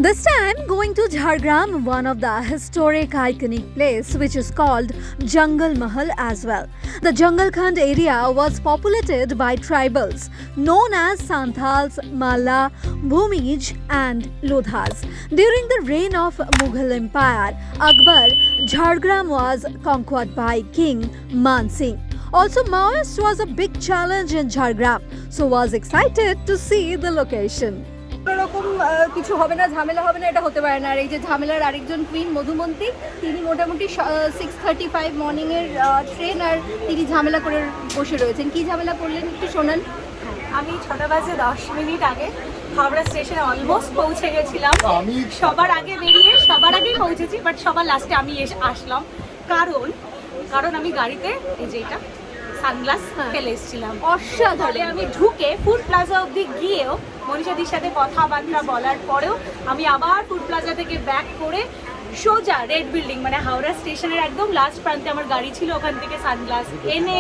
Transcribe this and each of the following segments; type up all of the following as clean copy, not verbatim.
This time going to Jhargram, one of the historic iconic place which is called Jungle Mahal as well. The Jungalkhand area was populated by tribals known as Santals, Malla, Bhumij and Lodhas. During the reign of Mughal Empire, Akbar, Jhargram was conquered by King Man Singh. Also, Maoist was a big challenge in Jhargram, so was excited to see the location. রকম কিছু হবে না, ঝামেলা হবে না, এটা হতে পারে না। আর এই যে ঝামেলার আরেকজন কুইন মধুমন্তী, তিনি মোটামুটি 6:35 মর্নিংয়ের ট্রেন, আর তিনি ঝামেলা করে বসে রয়েছেন। কি ঝামেলা করলেন একটু শোনান। আমি 6:10 আগে হাওড়া স্টেশনে অলমোস্ট পৌঁছে গেছিলাম। সবার আগে বেরিয়ে সবার আগেই পৌঁছেছি, বাট সবার লাস্টে আমি আসলাম। কারণ আমি গাড়িতে এই যে এটা সানগ্লাস ফেলে এসেছিলাম। অসাধারণ। আমি ঢুকে ফুড প্লাজা অবধি গিয়েও মনীষাদির সাথে কথাবার্তা বলার পরেও আমি আবার ফুড প্লাজা থেকে ব্যাক করে সোজা রেড বিল্ডিং মানে হাওড়া স্টেশনের একদম লাস্ট প্রান্তে আমার গাড়ি ছিল, ওখান থেকে সানগ্লাস এনে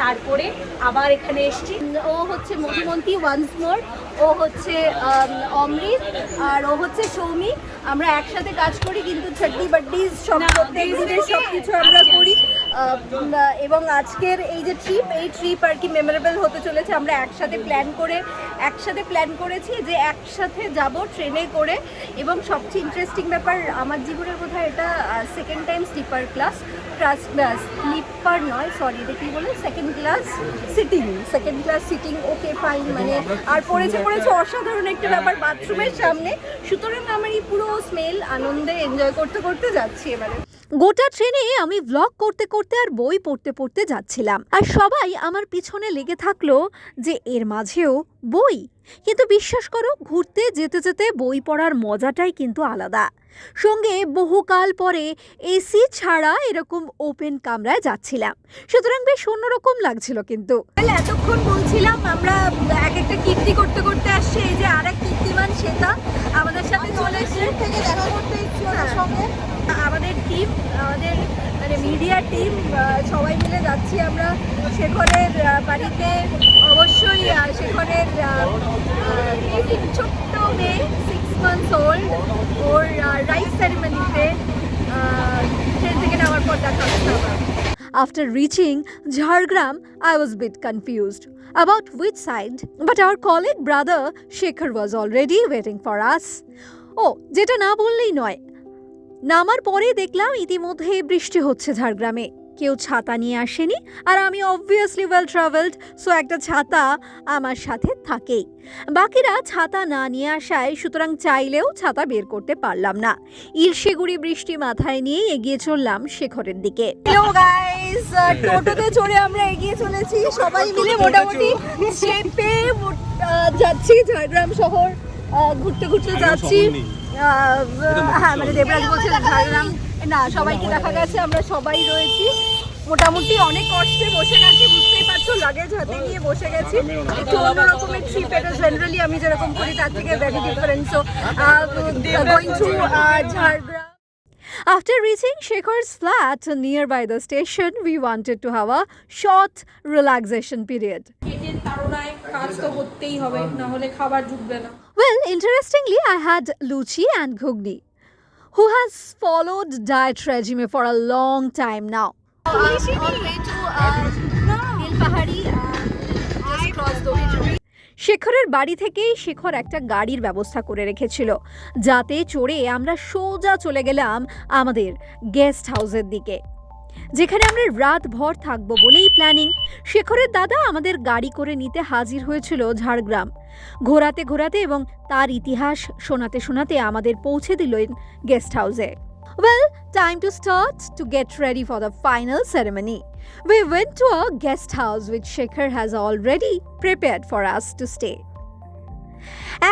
তারপরে আবার এখানে এসেছি। ও হচ্ছে মধুমন্তী ওয়ান্স মোর, ও হচ্ছে অমৃত, আর ও হচ্ছে সৌমি। আমরা একসাথে কাজ করি, কিন্তু 30 বার্থডেজ সব প্রত্যেক দিনের সব কিছু আমরা করি। এবং আজকের এই যে এই ট্রিপ আর কি মেমোরেবল হতে চলেছে। আমরা একসাথে প্ল্যান করেছি যে একসাথে যাব ট্রেনে করে। এবং সবচেয়ে ইন্টারেস্টিং ব্যাপার আমার জীবনের বোধহয় এটা second time sleeper class sleeper নয়, সরি, এটা কি বলে, second class sitting. Okay fine, মানে আর পড়েছে অসাধারণ একটা ব্যাপার বাথরুমের সামনে। সুতরাং আমার এই পুরো স্মেল আনন্দে এনজয় করতে যাচ্ছি এবারে। গোটা ট্রেনে আমি ভ্লগ করতে করতে আর বই পড়তে পড়তে যাচ্ছিলাম, আর সবাই আমার পিছনে লেগে থাকলো যে এর মাঝেও বই। কিন্তু বিশ্বাস করো, ঘুরতে যেতে যেতে বই পড়ার মজাটাই কিন্তু আলাদা। সঙ্গে বহুকাল পরে এসি ছাড়া এরকম ওপেন কামরায় যাচ্ছিলাম, সুতরাং বেশ অন্যরকম লাগছিল। কিন্তু এতক্ষণ বলছিলাম আমরা এক একটা কীর্তি করতে আসছি। এই যে আর এক কীর্তিমান শ্বেতা আমাদের সাথে চলে এসে থেকে দেখা করতে ইচ্ছে সঙ্গে আমাদের টিম, আমাদের মানে মিডিয়া টিম সবাই মিলে যাচ্ছি আমরা শেখরের বাড়িতে। অবশ্যই শেখরের ছোট্ট মেয়ে 6 months old, ওর রাইস সেরিমনিতে ট্রেন থেকে নামার পর দেখা হচ্ছে। After reaching Jhargram, I was a bit confused about which side, but our colleague brother Shekhar was already waiting for us. যেটা না বললেই নয়, নামার পরে দেখলাম ইতিমধ্যে বৃষ্টি হচ্ছে ঝাড়গ্রামে। কেউ ছাতা নিয়ে আসেনি, আর আমি অবভিয়াসলি ওয়েল ট্রাভেলড, সো একটা ছাতা আমার সাথে থাকেই। বাকিরা ছাতা না নিয়ে আসায় সুতরাং চাইলেও ছাতা বের করতে পারলাম না। ইলশেগুড়ি বৃষ্টি মাথায় নিয়ে এগিয়ে চললাম শেখরের দিকে। হ্যালো গাইস, টোটোতে চড়ে আমরা এগিয়ে চলেছি সবাই মিলে, মোটামুটি চেপে যাচ্ছি ঝাড়গ্রাম শহর ঘুরতে যাচ্ছি। হ্যাঁ, মানে দেবরাজ বলছে ঝাড়গ্রাম না, সবাইকে দেখা গেছে আমরা সবাই রয়েছি। মোটামুটি অনেক কষ্টে বসে গেছি, বুঝতেই পারছো, লাগেজ হাতে নিয়ে বসে গেছি। একটু অন্যরকমের ট্রিপ, এটা জেনারেলি আমি যেরকম করি তার থেকে very different. So going to Jhargram. After reaching Shekhar's flat nearby the station, we wanted to have a short relaxation period. Well, interestingly, I had Luchi and Ghugni, who has followed diet regime for a long time now. On way to Nilpahari, just cross Dori. শেখরের বাড়ি থেকেই শেখর একটা গাড়ির ব্যবস্থা করে রেখেছিল, যাতে চড়ে আমরা সোজা চলে গেলাম আমাদের গেস্ট হাউসের দিকে, যেখানে আমরা রাত ভর থাকবো বলেই প্ল্যানিং। শেখরের দাদা আমাদের গাড়ি করে নিতে হাজির হয়েছিল ঝাড়গ্রাম। ঘোরাতে এবং তার ইতিহাস শোনাতে আমাদের পৌঁছে দিলেন গেস্ট হাউসে। Well, time to start to get ready for the final ceremony. We went to a guest house which Shekhar has already prepared for us to stay.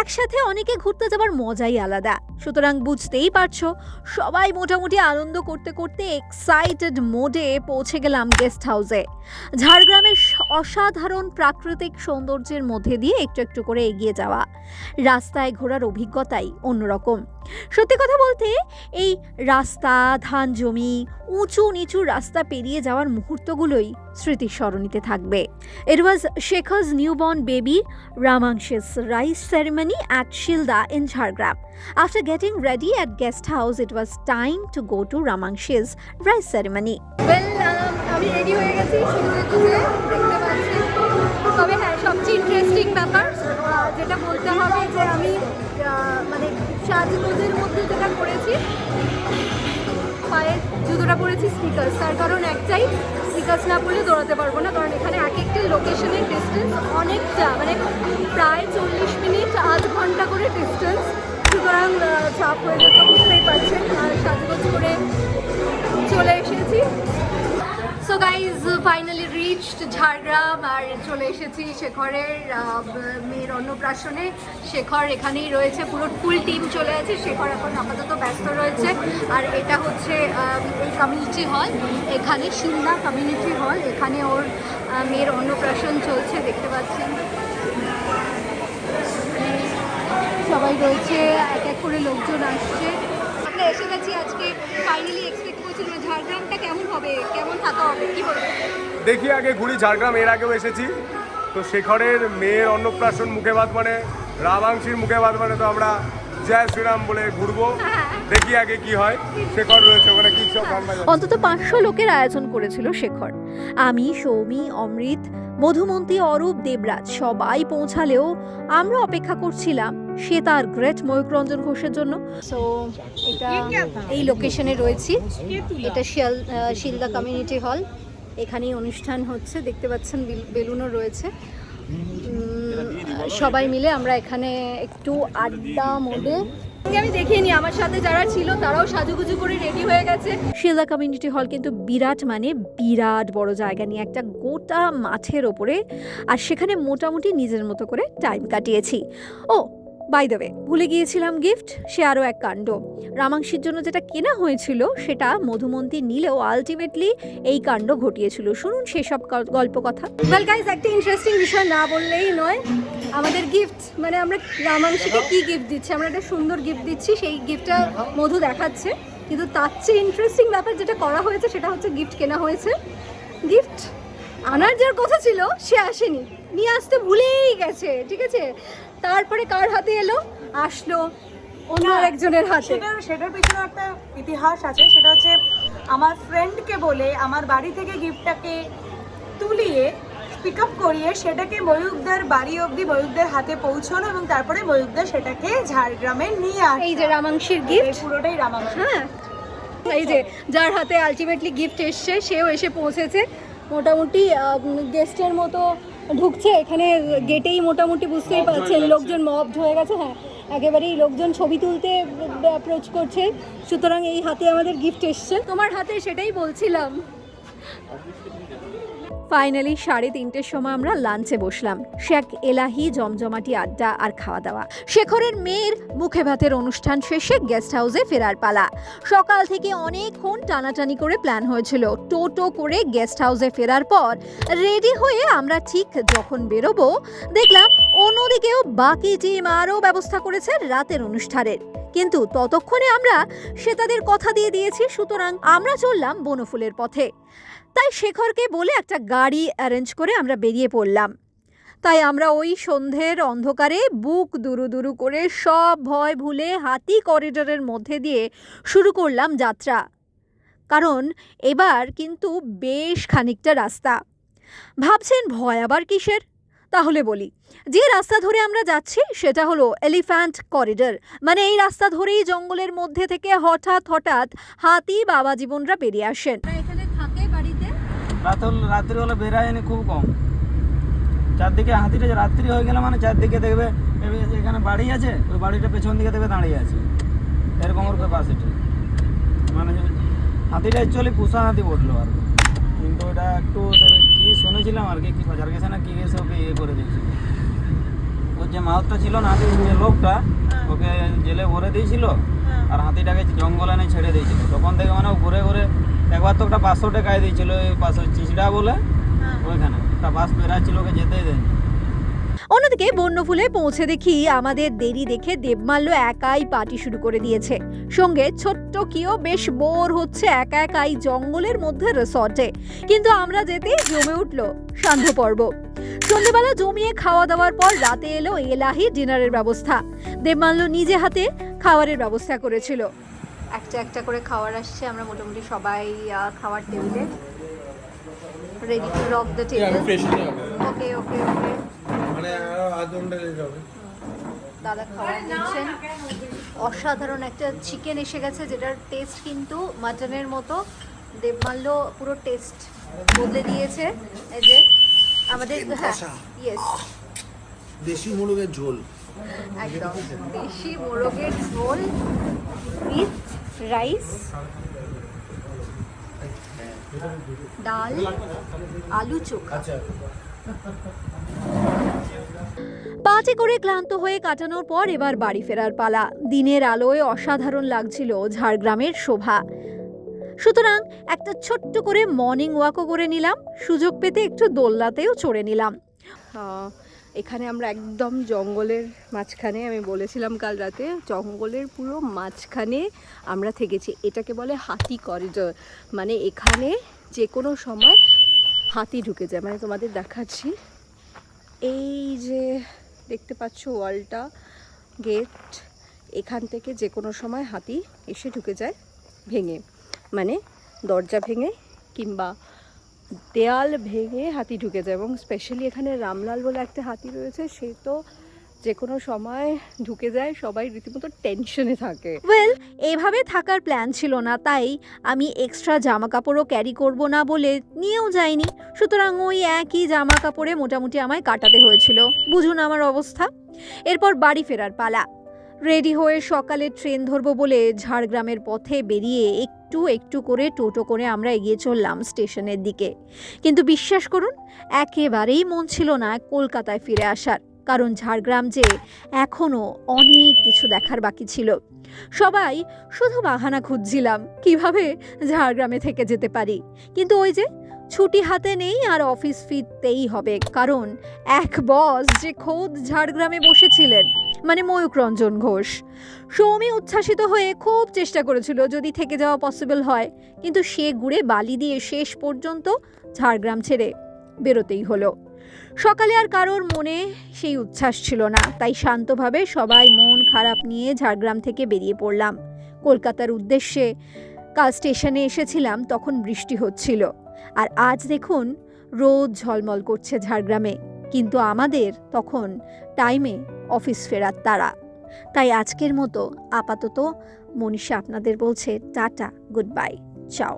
একসাথে অনেকে ঘুরতে যাবার মজাই আলাদা, সুতরাং বুঝতেই পারছো সবাই মোটামুটি আনন্দ করতে এক্সাইটেড মোডে পৌঁছে গেলাম গেস্ট হাউসে। ঝাড়গ্রামের অসাধারণ প্রাকৃতিক সৌন্দর্যের মধ্যে দিয়ে একটু করে এগিয়ে যাওয়া, রাস্তায় ঘোরার অভিজ্ঞতাই অন্যরকম। সত্যি কথা বলতে এই রাস্তা, ধান জমি, উঁচু নিচু রাস্তা পেরিয়ে যাওয়ার মুহূর্তগুলোই স্মৃতিস্মরণীতে থাকবে। It was Shekhar's newborn baby Ramangsh's rice ceremony ceremony at Shilda in Jhargram. After getting ready at guest house, it was time to go to Ramangshi's rice ceremony. আমি রেডি হয়ে গেছি সুন্দর খুঁজে দেখতে পাচ্ছি। তবে হ্যাঁ, সবচেয়ে ইন্টারেস্টিং ব্যাপার যেটা বলতে হবে যে আমি মানে সাজগোজের মধ্যে যেটা করেছি, পায়ের জুতোটা পরেছি স্নিকার্স। তার কারণ একটাই, স্নিকার্স না পরলে দৌড়াতে পারবো না, কারণ এখানে এক একটা লোকেশনের ডিস্টেন্স অনেকটা, মানে প্রায় 40 মিনিট 8 ঘন্টা করে ডিস্টেন্স। সুতরাং চাপ হয়ে যেত, বুঝতেই পারছেন। আর সাজগোজ করে চলে এসেছি। So guys, finally reached Jhargram, আর চলে এসেছি শেখরের মেয়ের অন্নপ্রাশনে। শেখর এখানেই রয়েছে, পুরো ফুল টিম চলে আছে। শেখর এখন আপাতত ব্যস্ত রয়েছে। আর এটা হচ্ছে এই কমিউনিটি হল, এখানে শিলদা কমিউনিটি হল, এখানে ওর মেয়ের অন্নপ্রাশন চলছে, দেখতে পাচ্ছেন। সবাই রয়েছে, এক এক করে লোকজন আসছে। আমরা এসে গেছি আজকে। ফাইনালি এক্সপেক্ট করছিলাম ঝাড়গ্রামটা কেমন হবে, কেমন থাকা হবে, কি বলবো। দেখি আগে ঘুরি ঝাড়গ্রাম, এর আগেও এসেছি তো। শেখরের মেয়ের অন্নপ্রাশন মুখে ভাত মানে, রামাংশীর মুখে ভাত মানে, তো আমরা জয় শ্রীরাম বলে ঘুরবো। দেখি আগে কি হয়। শেখর রয়েছে ওখানে, কি সব গান বাজাচ্ছে। অন্তত 500 লোকের আয়োজন করেছিল শেখর। আমি, সৌমি, অমৃত, মধুমন্তী, অরূপ, দেবরাজ সবাই পৌঁছালেও আমরা অপেক্ষা করছিলাম শ্বেতার গ্রেট ময়ূররঞ্জন ঘোষের জন্য। সো এটা এই লোকেশনে রয়েছি, এটা শিলদা কমিউনিটি হল, এখানেই অনুষ্ঠান হচ্ছে, দেখতে পাচ্ছেন বেলুনও রয়েছে। সবাই মিলে আমরা এখানে একটু আড্ডা মোডে। আমি দেখিনি, আমার সাথে যারা ছিল তারাও সাজুগুজু করে রেডি হয়ে গেছে। শিলদা কমিউনিটি হল কিন্তু বিরাট, মানে বিরাট বড় জায়গা নিয়ে, একটা গোটা মাঠের ওপরে। আর সেখানে মোটামুটি নিজের মতো করে টাইম কাটিয়েছি। ও বাই দ্য ওয়ে, ভুলে গিয়েছিলাম গিফট, সে আরও এক কাণ্ড। রামাংশীর জন্য যেটা কেনা হয়েছিল সেটা মধুমন্তী নিলেও আলটিমেটলি এই কাণ্ড ঘটিয়েছিল। শুনুন সেসব গল্প কথা। ওয়েল গাইজ, একটা ইন্টারেস্টিং বিষয় না বললেই নয়, আমাদের গিফট, মানে আমরা রামাংশীকে কি গিফট দিচ্ছি, আমরা একটা সুন্দর গিফট দিচ্ছি, সেই গিফটটা মধু দেখাচ্ছে। কিন্তু তার চেয়ে ইন্টারেস্টিং ব্যাপার যেটা করা হয়েছে সেটা হচ্ছে গিফট কেনা হয়েছে। গিফট আনার যার কথা ছিল সে আসেনি, নিয়ে আসতে ভুলেই গেছে, ঠিক আছে। তারপরে কার হাতে এলো, আসলো অন্য একজনের হাতে। সেটার পিছনে একটা ইতিহাস আছে। সেটা হচ্ছে আমার ফ্রেন্ডকে বলে আমার বাড়ি থেকে গিফটটাকে তুলিয়ে পিক আপ করিয়ে সেটাকে ময়ূকদার বাড়ি অবধি ময়ূকদার হাতে পৌঁছানো, এবং তারপরে ময়ূকদার সেটাকে ঝাড়গ্রামে নিয়ে আসে। এই যে রামাংশীর গিফট, পুরোটাই রামাংশী। হ্যাঁ, এই যে যার হাতে আলটিমেটলি গিফট এসছে সেও এসে পৌঁছেছে। মোটামুটি গেস্টের মতো ঢুকছে এখানে, গেটেই মোটামুটি বুঝতেই পারছেন লোকজন মবড হয়ে গেছে। হ্যাঁ, একেবারেই লোকজন ছবি তুলতে অ্যাপ্রোচ করছে। সুতরাং এই হাতে আমাদের গিফট এসছে, তোমার হাতে, সেটাই বলছিলাম। ফাইনালি 3:30 সময় আমরা লাঞ্চে বসলাম। সে এক এলাহি জমজমাটি আড্ডা আর খাওয়া দাওয়া। শেখরের মেয়ের মুখে ভাতের অনুষ্ঠান শেষে গেস্ট হাউসে ফেরার পালা। সকাল থেকে অনেকক্ষণ টানাটানি করে প্ল্যান হয়েছিল। টোটো করে গেস্ট হাউসে ফেরার পর রেডি হয়ে আমরা ঠিক যখন বেরোবো, দেখলাম অন্যদিকেও বাকি টিম আরও ব্যবস্থা করেছে রাতের অনুষ্ঠানের। কিন্তু ততক্ষণে আমরা শ্বেতাদের কথা দিয়ে দিয়েছি, সুতরাং আমরা চললাম বনফুলের পথে। তাই শেখরকে বলে একটা গাড়ি অ্যারেঞ্জ করে আমরা বেরিয়ে পড়লাম। তাই আমরা ওই সন্ধ্যের অন্ধকারে বুক দুরু দুরু করে সব ভয় ভুলে হাতি করিডোরের মধ্যে দিয়ে শুরু করলাম যাত্রা। কারণ এবার কিন্তু বেশ খানিকটা রাস্তা। ভাবছেন ভয় আবার কিসের? তাহলে বলি, যে রাস্তা ধরে আমরা যাচ্ছি সেটা হলো এলিফ্যান্ট করিডোর। মানে এই রাস্তা ধরেই জঙ্গলের মধ্যে থেকে হঠাৎ হঠাৎ হাতি বাবা জীবনরা বেরিয়ে আসেন। এখানে থাকে বাড়িতে, রাত্রি হলে বেরায়নি খুব কম। চারদিকে হাতিটা রাত্রি হয়ে গেলে মানে চারদিকে দেখবে এখানে বাড়ি আছে, ওই বাড়িটা পেছন দিকে দেখবে দাঁড়িয়ে আছে, এরকম ওর পাশে। মানে হাতিটা অ্যাকচুয়ালি পোষা হাতি বললো আর কি, কিন্তু ওটা একটু কি শুনেছিলাম আর কি বাজার গেছে না কি গেছে, ওকে ইয়ে করে দিয়েছিল। ওর যে মাউথটা ছিল না, হাতির যে লোকটা, ওকে জেলে ভরে দিয়েছিল আর হাতিটাকে জঙ্গল এনে ছেড়ে দিয়েছিল। তখন থেকে মানে ও ঘুরে ঘুরে একবার তো একটা 500 টাকায় দিয়েছিল, ওই পাশে চিচড়া বলে ওইখানে একটা বাস বেড়াচ্ছিল, ওকে যেতেই দেয়নি। অন্যদিকে বন্যফুলে পৌঁছে দেখি আমাদের দেরি দেখে দেবমাল্য একাই পার্টি শুরু করে দিয়েছে। সঙ্গে ছোট্ট কিও বেশ বোর হচ্ছে একা একাই জঙ্গলের মধ্যে রিসর্টে। কিন্তু আমরা যেতেই জমে উঠল সান্ধ্য পর্ব। সন্ধ্যেবেলা জমিয়ে খাওয়া দাওয়ার পর রাতে এলো এলাহি ডিনারের ব্যবস্থা। দেবমাল্য নিজে হাতে খাবারের ব্যবস্থা করেছিল। একটা একটা করে খাবার আসছে, আমরা মোটামুটি সবাই খাওয়ার টেবিলে ready to rock the table. Okay okay okay, মানে আধ ঘন্টা লেগে যাবে। দাদা খাবার দিচ্ছেন। অসাধারণ একটা চিকেন এসে গেছে, যেটার টেস্ট কিন্তু মাটনের মতো। দেবমাল্য পুরো টেস্ট বদলে দিয়েছে। এই যে আমাদের, হ্যাঁ ইয়েস, দেশি মুরগের ঝোল, একদম দেশি মোরগের ঝোল উইথ রাইস, ডাল, আলু চোখা। পার্টি করে ক্লান্ত হয়ে কাটানোর পর এবার বাড়ি ফেরার পালা। দিনের আলোয় অসাধারণ লাগছিল ঝাড়গ্রামের শোভা। সুতরাং একটা ছোট্ট করে মর্নিং ওয়াকও করে নিলাম, সুযোগ পেতে একটু দোলনাতেও চড়ে নিলাম। এখানে আমরা একদম জঙ্গলের মাঝখানে, আমি বলেছিলাম কাল রাতে, জঙ্গলের পুরো মাঝখানে আমরা থেকেছি। এটাকে বলে হাতি করিডোর, মানে এখানে যে কোনো সময় হাতি ঢুকে যায়। মানে তোমাদের দেখাচ্ছি, এই যে দেখতে পাচ্ছ ওয়ালটা, গেট, এখান থেকে যে কোনো সময় হাতি এসে ঢুকে যায় ভেঙে, মানে দরজা ভেঙে কিংবা দেয়াল ভেঙে হাতি ঢুকে যায়। এবং স্পেশালি এখানে রামলাল বলে একটা হাতি রয়েছে, সে তো যে কোনো সময় ঢুকে যায়, সবাই রীতিমতো টেনশনে থাকে। ওয়েল, এভাবে থাকার প্ল্যান ছিল না, তাই আমি এক্সট্রা জামা কাপড়ও ক্যারি করব না বলে নিয়েও যাইনি। সুতরাং ওই একই জামা কাপড়ে মোটামুটি আমায় কাটাতে হয়েছিল, বুঝুন আমার অবস্থা। এরপর বাড়ি ফেরার পালা। রেডি হয়ে সকালে ট্রেন ধরবো বলে ঝাড়গ্রামের পথে বেরিয়ে একটু একটু করে টোটো করে আমরা এগিয়ে চললাম স্টেশনের দিকে। কিন্তু বিশ্বাস করুন, একেবারেই মন ছিল না কলকাতায় ফিরে আসার, কারণ ঝাড়গ্রাম যে এখনও অনেক কিছু দেখার বাকি ছিল। সবাই শুধু বাহানা খুঁজছিলাম কিভাবে ঝাড়গ্রামে থেকে যেতে পারি। কিন্তু ওই যে ছুটি হাতে নেই আর অফিস ফিরতেই হবে, কারণ এক বস যে খোদ ঝাড়গ্রামে বসেছিলেন, মানে ময়ূক রঞ্জন ঘোষ। সৌমি উচ্ছ্বাসিত হয়ে খুব চেষ্টা করেছিল যদি থেকে যাওয়া পসিবল হয়, কিন্তু সে ঘুরে বালি দিয়ে শেষ পর্যন্ত ঝাড়গ্রাম ছেড়ে বেরোতেই হলো। সকালে আর কারোর মনে সেই উচ্ছ্বাস ছিল না, তাই শান্তভাবে সবাই মন খারাপ নিয়ে ঝাড়গ্রাম থেকে বেরিয়ে পড়লাম কলকাতার উদ্দেশ্যে। কাল স্টেশনে এসেছিলাম, তখন বৃষ্টি হচ্ছিল, আর আজ দেখুন রোদ ঝলমল করছে ঝাড়গ্রামে, কিন্তু আমাদের তখন টাইমে অফিস ফেরার তাড়া। তাই আজকের মতো আপাতত মনীষা আপনাদের বলছে টাটা, গুড বাই, চাও।